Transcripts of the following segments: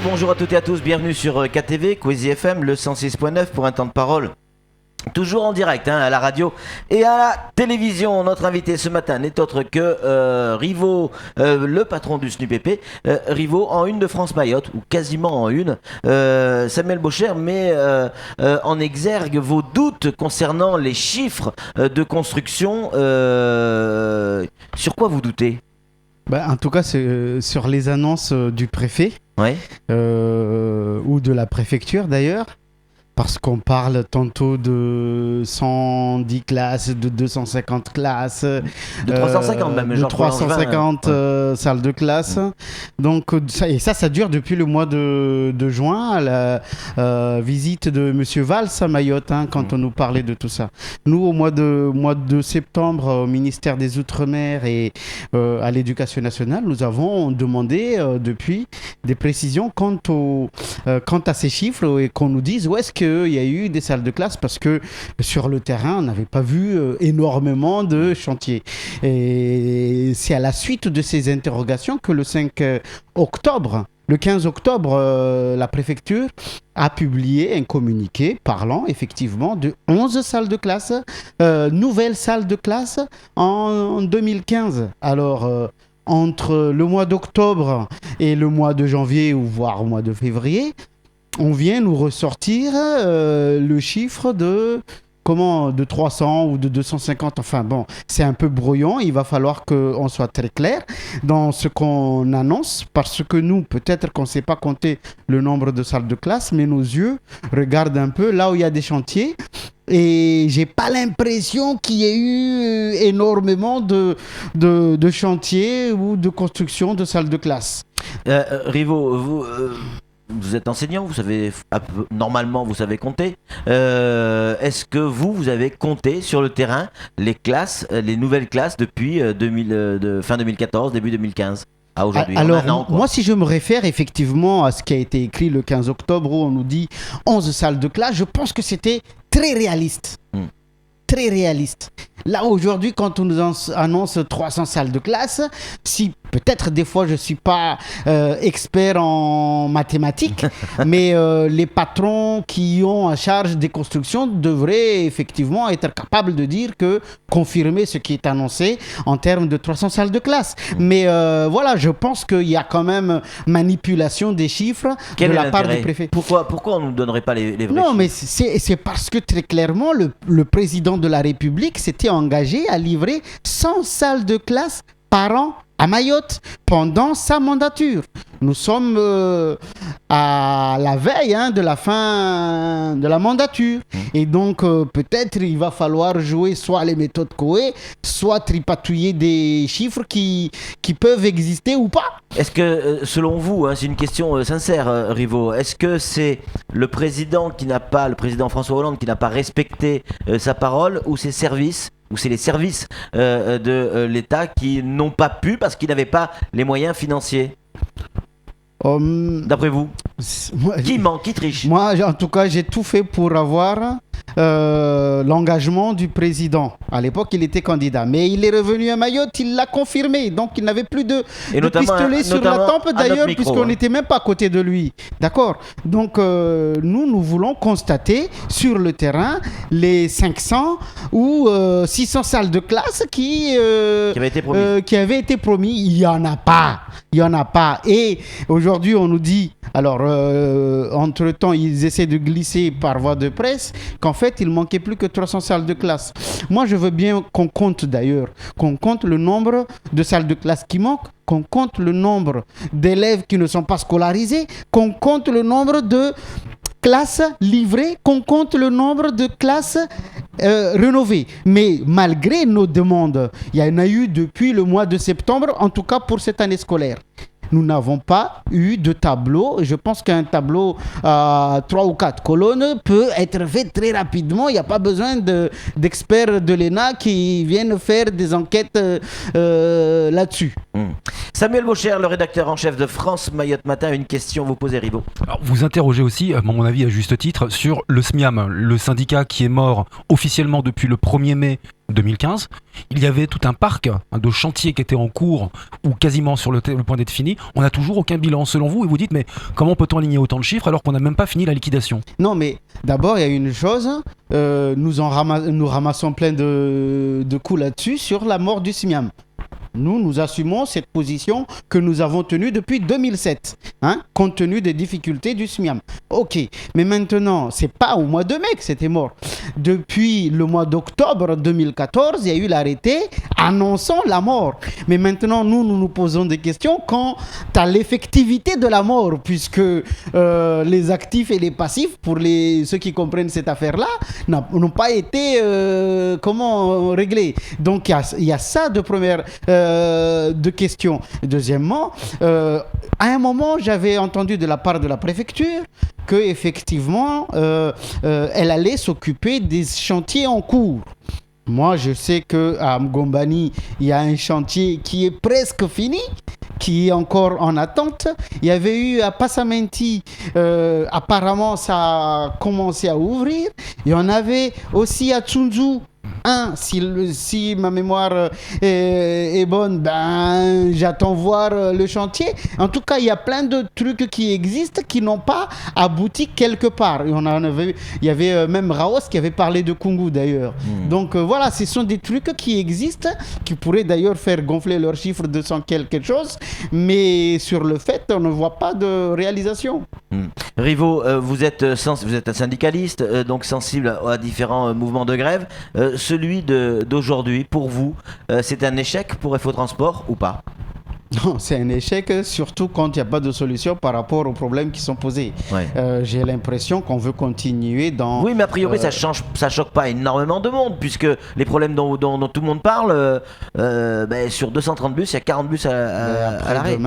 Bonjour à toutes et à tous, bienvenue sur KTV, Quizy FM, le 106.9 pour un temps de parole. Toujours en direct à la radio et à la télévision. Notre invité ce matin n'est autre que Rivo, le patron du SNUPP. Rivo en une de France Mayotte, ou quasiment en une. Samuel Baucher met en exergue vos doutes concernant les chiffres de construction. Sur quoi vous doutez ? En tout cas, c'est sur les annonces du préfet, ouais. Ou de la préfecture d'ailleurs. Parce qu'on parle tantôt de 110 classes, de 250 classes, de 350 même, de 350 salles de classe. Donc ça dure depuis le mois de juin, à la visite de Monsieur Valls à Mayotte, quand on nous parlait de tout ça. Nous, au mois de septembre, au ministère des Outre-mer et à l'Éducation nationale, nous avons demandé depuis des précisions quant à ces chiffres et qu'on nous dise où est-ce qu'il y a eu des salles de classe, parce que sur le terrain, on n'avait pas vu énormément de chantiers. Et c'est à la suite de ces interrogations que le 15 octobre, la préfecture a publié un communiqué parlant effectivement de 11 salles de classe, nouvelles salles de classe en 2015. Alors, entre le mois d'octobre et le mois de janvier, ou voire le mois de février, on vient nous ressortir le chiffre de 300 ou de 250. Enfin bon, c'est un peu brouillon. Il va falloir qu'on soit très clair dans ce qu'on annonce, parce que nous, peut-être qu'on ne sait pas compter le nombre de salles de classe, mais nos yeux regardent un peu là où il y a des chantiers. Et j'ai pas l'impression qu'il y ait eu énormément de chantiers ou de construction de salles de classe. Rivo, vous êtes enseignant, vous savez normalement vous savez compter. Est-ce que vous avez compté sur le terrain les classes, les nouvelles classes depuis fin 2014, début 2015 à aujourd'hui? Alors, moi, si je me réfère effectivement à ce qui a été écrit le 15 octobre où on nous dit 11 salles de classe, je pense que c'était très réaliste. Très réaliste. Là, aujourd'hui, quand on nous annonce 300 salles de classe, si peut-être des fois je ne suis pas expert en mathématiques, mais les patrons qui ont en charge des constructions devraient effectivement être capables de confirmer ce qui est annoncé en termes de 300 salles de classe. Mais voilà, je pense qu'il y a quand même manipulation des chiffres de la part du préfet. Pourquoi on ne nous donnerait pas les vrais chiffres ? Non, mais c'est parce que très clairement, le président de la République s'était engagé à livrer 100 salles de classe par an à Mayotte pendant sa mandature. Nous sommes à la veille de la fin de la mandature. Et donc, peut-être il va falloir jouer soit les méthodes Coué, soit tripatouiller des chiffres qui peuvent exister ou pas. Est-ce que, selon vous, c'est une question sincère, Rivo, est-ce que c'est le président François Hollande qui n'a pas respecté sa parole, ou ses services, ou c'est les services de l'État qui n'ont pas pu parce qu'ils n'avaient pas les moyens financiers ? D'après vous, qui ment, qui triche ? Moi, en tout cas, j'ai tout fait pour avoir l'engagement du président. À l'époque, il était candidat. Mais il est revenu à Mayotte, il l'a confirmé. Donc, il n'avait plus de pistolet sur la tempe, d'ailleurs, puisqu'on n'était même pas à côté de lui. D'accord ? Donc, nous voulons constater sur le terrain les 500 ou 600 salles de classe qui avaient été promis. Il n'y en a pas. Il n'y en a pas. Et aujourd'hui, on nous dit, alors, entre-temps, ils essaient de glisser par voie de presse qu'en fait, il manquait plus que 300 salles de classe. Moi, je veux bien qu'on compte le nombre de salles de classe qui manquent, qu'on compte le nombre d'élèves qui ne sont pas scolarisés, qu'on compte le nombre de classes livrées, qu'on compte le nombre de classes rénovées. Mais malgré nos demandes, il y en a eu depuis le mois de septembre, en tout cas pour cette année scolaire. Nous n'avons pas eu de tableau. Je pense qu'un tableau à 3 ou 4 colonnes peut être fait très rapidement. Il n'y a pas besoin d'experts de l'ENA qui viennent faire des enquêtes là-dessus. Samuel Baucher, le rédacteur en chef de France Mayotte Matin, une question vous posez, Rivo. Alors, vous interrogez aussi, à mon avis à juste titre, sur le SMIAM, le syndicat qui est mort officiellement depuis le 1er mai 2015, il y avait tout un parc de chantiers qui étaient en cours ou quasiment sur le point d'être fini. On n'a toujours aucun bilan. Selon vous, et vous dites, mais comment peut-on aligner autant de chiffres alors qu'on n'a même pas fini la liquidation ? Non, mais d'abord, il y a une chose, nous ramassons plein de coups là-dessus sur la mort du SMIAM. Nous assumons cette position que nous avons tenue depuis 2007, compte tenu des difficultés du SMIAM. Ok, mais maintenant, c'est pas au mois de mai que c'était mort. Depuis le mois d'octobre 2014, il y a eu l'arrêté annonçant la mort. Mais maintenant, nous posons des questions quant à l'effectivité de la mort, puisque les actifs et les passifs, pour ceux qui comprennent cette affaire-là, n'ont pas été réglés. Donc, il y a ça de première... de questions. Deuxièmement, à un moment, j'avais entendu de la part de la préfecture qu'effectivement, elle allait s'occuper des chantiers en cours. Moi, je sais qu'à Mgombani, il y a un chantier qui est presque fini, qui est encore en attente. Il y avait eu à Passamenti, apparemment, ça a commencé à ouvrir. Il y en avait aussi à Tsunzu. Si ma mémoire est bonne, j'attends voir le chantier. En tout cas, il y a plein de trucs qui existent qui n'ont pas abouti quelque part. Il y avait même Raos qui avait parlé de Kungu d'ailleurs. Donc voilà, ce sont des trucs qui existent, qui pourraient d'ailleurs faire gonfler leur chiffre de 100 quelque chose, mais sur le fait, on ne voit pas de réalisation. Rivo, vous êtes un syndicaliste, donc sensible à différents mouvements de grève. Celui d'aujourd'hui, pour vous, c'est un échec pour FO Transport ou pas ? Non, c'est un échec, surtout quand il n'y a pas de solution par rapport aux problèmes qui sont posés. Ouais. J'ai l'impression qu'on veut continuer dans... Oui, mais a priori, ça choque pas énormément de monde, puisque les problèmes dont tout le monde parle, sur 230 bus, il y a 40 bus à l'arrêt.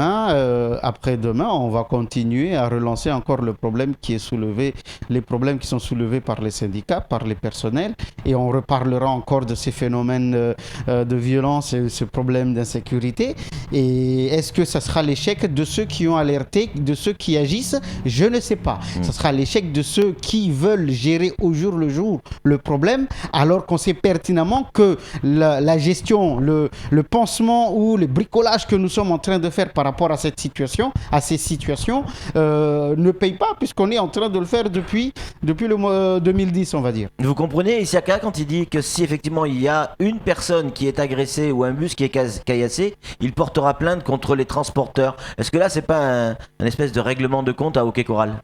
Après-demain, on va continuer à relancer encore le problème qui est soulevé, les problèmes qui sont soulevés par les syndicats, par les personnels, et on reparlera encore de ces phénomènes de violence et ce problème d'insécurité. Et est-ce que ça sera l'échec de ceux qui ont alerté, de ceux qui agissent ? Je ne sais pas. Ça sera l'échec de ceux qui veulent gérer au jour le jour le problème, alors qu'on sait pertinemment que la gestion, le pansement ou le bricolage que nous sommes en train de faire par rapport à cette situation, à ces situations, ne paye pas, puisqu'on est en train de le faire depuis le mois 2010, on va dire. Vous comprenez, Isiaka, quand il dit que si effectivement il y a une personne qui est agressée ou un bus qui est caillassé, il portera plainte contre les transporteurs. Est-ce que là, c'est pas un espèce de règlement de compte à hockey choral ?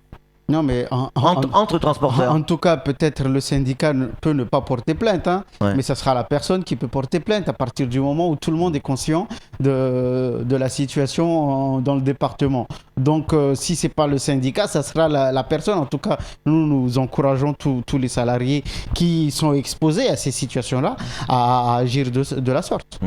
Non, mais entre transporteurs. En tout cas, peut-être le syndicat peut ne pas porter plainte, mais ça sera la personne qui peut porter plainte à partir du moment où tout le monde est conscient de la situation dans le département. Donc, si ce n'est pas le syndicat, ça sera la personne. En tout cas, nous encourageons tous les salariés qui sont exposés à ces situations-là à agir de la sorte.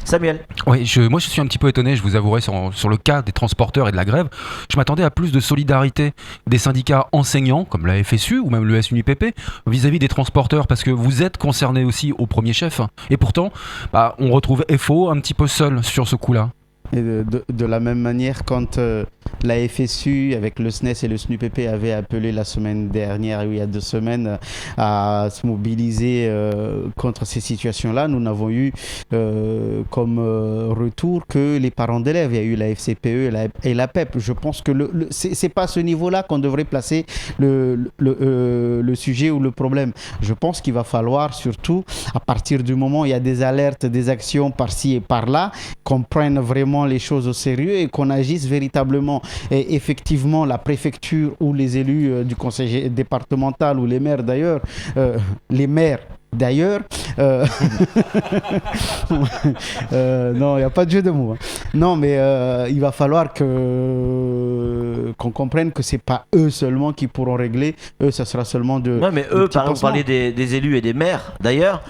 Samuel ? Oui, moi je suis un petit peu étonné, je vous avouerai, sur le cas des transporteurs et de la grève. Je m'attendais à plus de solidarité des syndicats enseignants, comme la FSU ou même le SNUIPP, vis-à-vis des transporteurs, parce que vous êtes concernés aussi au premier chef. Et pourtant, on retrouve FO un petit peu seul sur ce coup-là. Et de la même manière, quand la FSU, avec le SNES et le SNUPP, avait appelé la semaine dernière, il y a 2 semaines, à se mobiliser contre ces situations-là, nous n'avons eu comme retour que les parents d'élèves. Il y a eu la FCPE et la PEP. Je pense que c'est pas à ce niveau-là qu'on devrait placer le sujet ou le problème. Je pense qu'il va falloir surtout, à partir du moment où il y a des alertes, des actions par-ci et par-là, qu'on prenne vraiment les choses au sérieux et qu'on agisse véritablement. Et effectivement, la préfecture ou les élus du conseil départemental ou les maires d'ailleurs, non, il n'y a pas de jeu de mots. Non, mais il va falloir qu'on comprenne que ce n'est pas eux seulement qui pourront régler. Eux, ça sera seulement de... Non, mais eux, par exemple, parler des élus et des maires, d'ailleurs,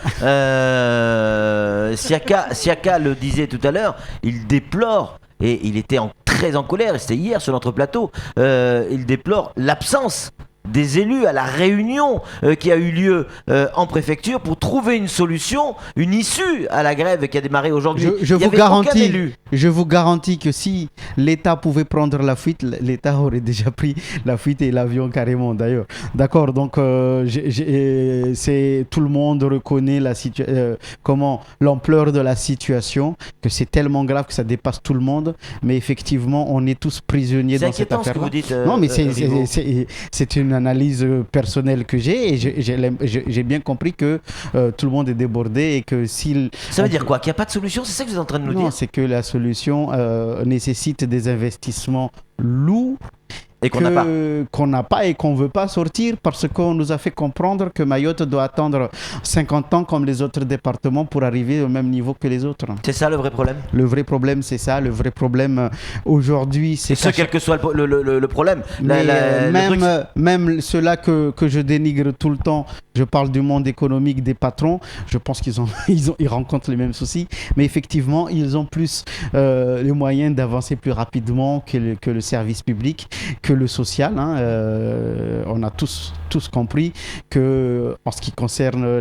Siaka le disait tout à l'heure, il déplore, et il était très en colère, et c'était hier sur notre plateau, il déplore l'absence des élus à la réunion qui a eu lieu en préfecture pour trouver une solution, une issue à la grève qui a démarré aujourd'hui. Je vous garantis que si l'État pouvait prendre la fuite, l'État aurait déjà pris la fuite et l'avion carrément d'ailleurs. D'accord, donc c'est tout le monde reconnaît l'ampleur de la situation, que c'est tellement grave que ça dépasse tout le monde, mais effectivement on est tous prisonniers dans cette affaire. C'est inquiétant ce que vous dites. Non, mais c'est une analyse personnelle que j'ai, et j'ai bien compris que tout le monde est débordé et que s'il... Ça veut dire quoi? Qu'il n'y a pas de solution? C'est ça que vous êtes en train de nous dire? Non, c'est que la solution nécessite des investissements lourds et qu'on n'a pas et qu'on ne veut pas sortir, parce qu'on nous a fait comprendre que Mayotte doit attendre 50 ans comme les autres départements pour arriver au même niveau que les autres. C'est ça le vrai problème? Le vrai problème, c'est ça. Le vrai problème aujourd'hui, c'est ça. Quel que soit le problème. Même ceux-là que je dénigre tout le temps, je parle du monde économique des patrons, je pense ils rencontrent les mêmes soucis, mais effectivement, ils ont plus les moyens d'avancer plus rapidement que le service public, que le social. On a tous compris que en ce qui concerne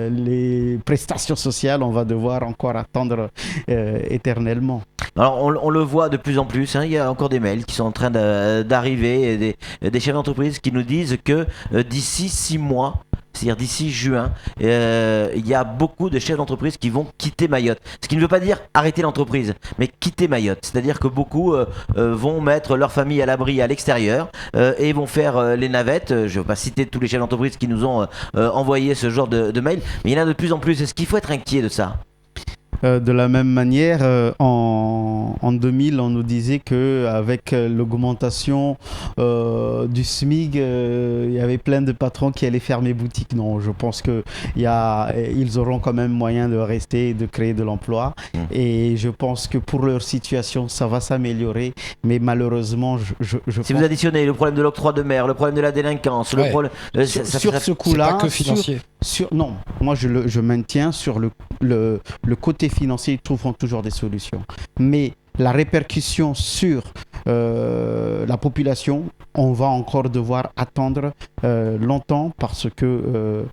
les prestations sociales, on va devoir encore attendre éternellement. Alors on le voit de plus en plus, il y a encore des mails qui sont en train d'arriver, des chefs d'entreprise qui nous disent que d'ici 6 mois, c'est-à-dire d'ici juin, il y a beaucoup de chefs d'entreprise qui vont quitter Mayotte. Ce qui ne veut pas dire arrêter l'entreprise, mais quitter Mayotte. C'est-à-dire que beaucoup vont mettre leur famille à l'abri à l'extérieur et vont faire les navettes. Je ne vais pas citer tous les chefs d'entreprise qui nous ont envoyé ce genre de mail, mais il y en a de plus en plus. Est-ce qu'il faut être inquiet de ça ? De la même manière, en 2000, on nous disait qu'avec l'augmentation du SMIC, il y avait plein de patrons qui allaient fermer boutique. Non, je pense qu'ils auront quand même moyen de rester et de créer de l'emploi. Et je pense que pour leur situation, ça va s'améliorer. Mais malheureusement, si vous additionnez le problème de l'octroi de mer, le problème de la délinquance, le problème... sur ce coup-là... C'est pas que financier. Non, moi je maintiens sur le côté financier, ils trouveront toujours des solutions. Mais la répercussion sur la population, on va encore devoir attendre longtemps, parce que,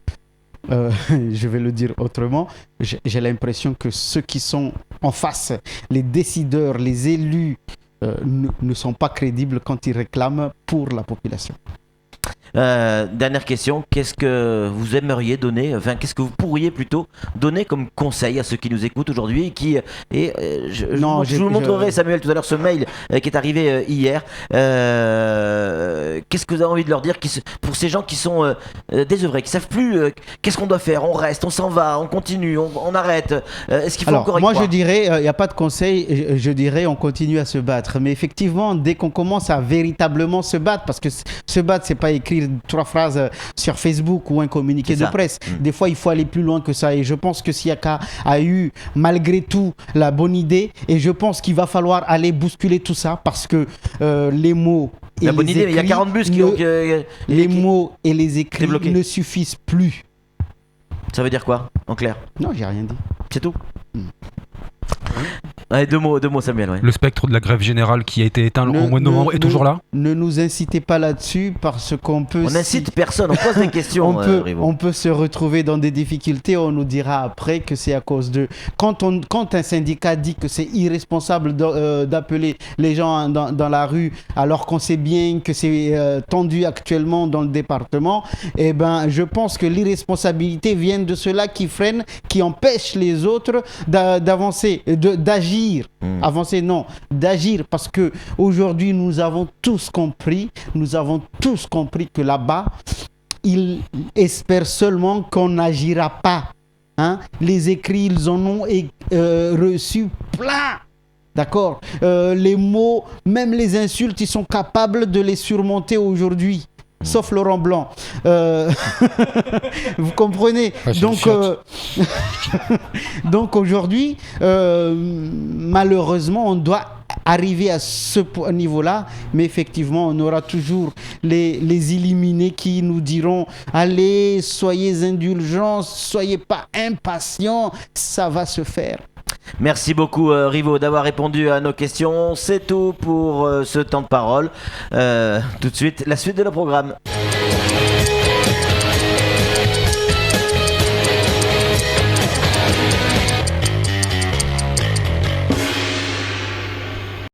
je vais le dire autrement, j'ai l'impression que ceux qui sont en face, les décideurs, les élus, ne sont pas crédibles quand ils réclament pour la population. Dernière question, qu'est-ce que vous aimeriez donner, qu'est-ce que vous pourriez plutôt donner comme conseil à ceux qui nous écoutent aujourd'hui je vous montrerai, Samuel, tout à l'heure, ce mail qui est arrivé hier. Qu'est-ce que vous avez envie de leur dire pour ces gens qui sont désœuvrés, qui savent plus qu'est-ce qu'on doit faire? On reste, on s'en va, on continue, on arrête. Est-ce qu'il faut encore y croire? Moi, je dirais, il n'y a pas de conseil, je dirais on continue à se battre. Mais effectivement, dès qu'on commence à véritablement se battre, parce que se battre, c'est pas écrire 3 phrases sur Facebook ou un communiqué de presse. Des fois, il faut aller plus loin que ça. Et je pense que Siaka a eu, malgré tout, la bonne idée. Et je pense qu'il va falloir aller bousculer tout ça, parce que les mots et la bonne idée, mais il y a 40 bus les mots et les écrits ne suffisent plus. Ça veut dire quoi, en clair? Non, j'ai rien dit. C'est tout. Allez, deux mots, Samuel. Ouais. Le spectre de la grève générale qui a été éteint au mois de novembre est toujours là? Ne nous incitez pas là-dessus, parce qu'on peut... On n'incite personne, on pose des questions. On peut se retrouver dans des difficultés, on nous dira après que c'est à cause de... Quand un syndicat dit que c'est irresponsable d'appeler les gens dans la rue, alors qu'on sait bien que c'est tendu actuellement dans le département, eh ben, je pense que l'irresponsabilité vient de ceux-là qui freinent, qui empêchent les autres d'avancer, d'agir. Avancer, non, d'agir, parce que aujourd'hui nous avons tous compris que là-bas, ils espèrent seulement qu'on n'agira pas. Les écrits, ils en ont reçu plein. D'accord. Les mots, même les insultes, ils sont capables de les surmonter aujourd'hui. Sauf Laurent Blanc. Vous comprenez? Donc aujourd'hui, malheureusement, on doit arriver à ce niveau-là, mais effectivement, on aura toujours les illuminés qui nous diront « Allez, soyez indulgents, soyez pas impatients, ça va se faire ». Merci beaucoup Rivo d'avoir répondu à nos questions. C'est tout pour ce temps de parole. Tout de suite, la suite de nos programmes.